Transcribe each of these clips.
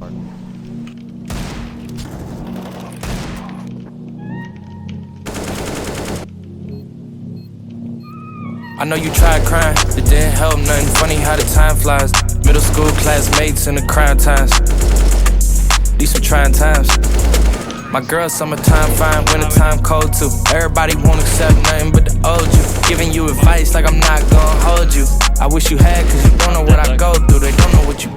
I know you tried crying, it didn't help nothing. Funny how the time flies. Middle school classmates in the crime times. These some trying times. My girl, summertime fine, wintertime cold too. Everybody won't accept nothing but the old you. Giving you advice like I'm not gonna hold you. I wish you had, cause you don't know what I go through. They don't know what you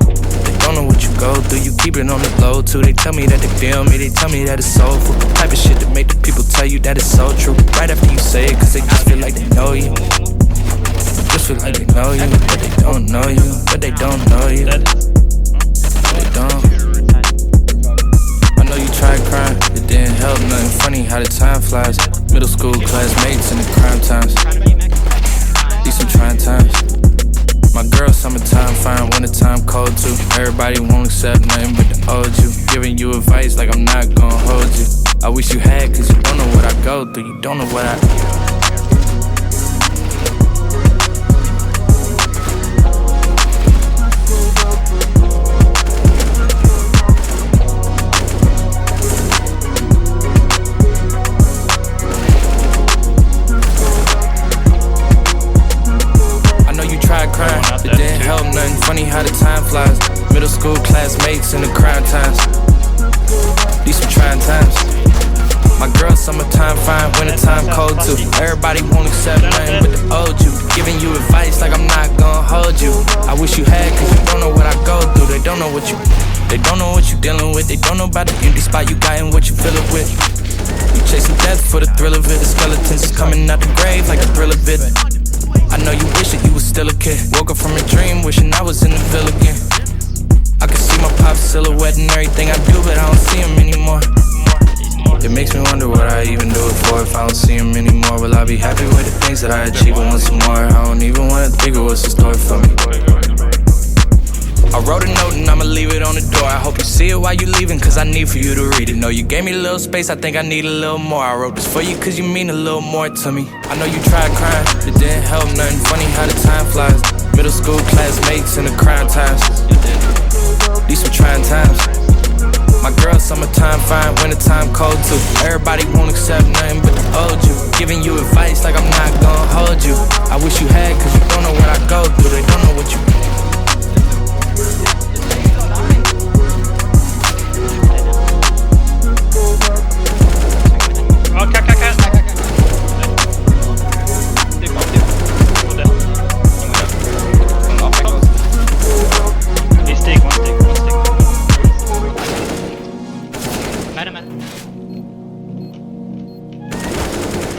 go through. You keep it on the low too. They tell me that they feel me, they tell me that it's soulful. Type of shit that make the people tell you that it's so true. Right after you say it, cause they just feel like they know you. Just feel like they know you, but they don't know you. But they don't know you. They don't. I know you tried crying, it didn't help nothing. Funny how the time flies. Middle school classmates in the crime times. These some trying times. My girl, summertime fine, wintertime cold too. Everybody won't accept nothing but the old you. Giving you advice like I'm not gonna hold you. I wish you had, cause you don't know what I go through. You don't know what I... It didn't help nothing, funny how the time flies. Middle school classmates in the crime times. These some trying times. My girl, summertime fine, wintertime cold too. Everybody won't accept nothing but the old you. Giving you advice like I'm not gonna hold you. I wish you had, cause you don't know what I go through. They don't know what you dealing with. They don't know about the empty spot you got and what you fill it with. You chasing death for the thrill of it. The skeletons is coming out the grave like the thrill of it. I know you wish that you was still a kid. Woke up from a dream, wishing I was in the Ville again. I can see my pop's silhouette and everything I do, but I don't see him anymore. It makes me wonder what I even do it for. If I don't see him anymore, will I be happy with the things that I achieve and want some more? I don't even wanna think of what's in store for me. I wrote a note and I'ma leave it on the door. I hope you see it while you leaving, cause I need for you to read it. Know you gave me a little space, I think I need a little more. I wrote this for you cause you mean a little more to me. I know you tried crying, it didn't help nothing. Funny how the time flies. Middle school classmates in the crime times. These some trying times. My girl, summertime fine, wintertime cold too. Everybody won't accept nothing but the old you. Giving you advice like I'm not gonna hold you. I wish you had, cause you don't know what I go through. They don't know what you...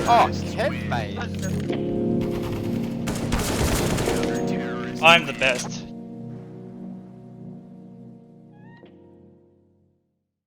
Oh, hit, mate. I'm the best.